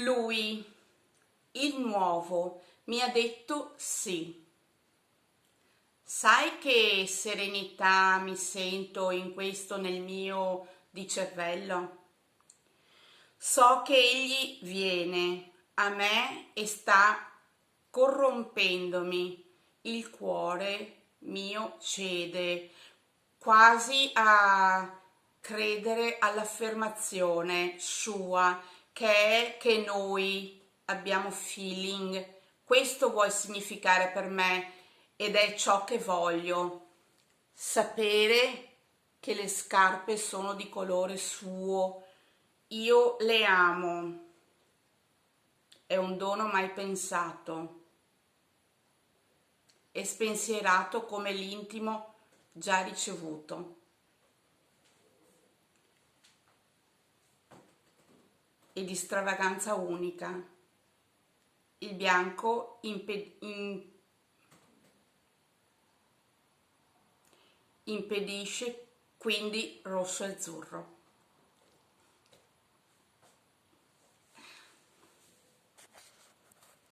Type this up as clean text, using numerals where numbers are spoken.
Lui, il nuovo, mi ha detto sì. Sai che serenità mi sento in questo nel mio di cervello? So che egli viene a me e sta corrompendomi. Il cuore mio cede quasi a credere all'affermazione sua che è che noi abbiamo feeling. Questo vuol significare per me ed è ciò che voglio. Sapere che le scarpe sono di colore suo. Io le amo. È un dono mai pensato e spensierato come l'intimo già ricevuto. E di stravaganza unica. Il bianco impedisce quindi rosso e azzurro.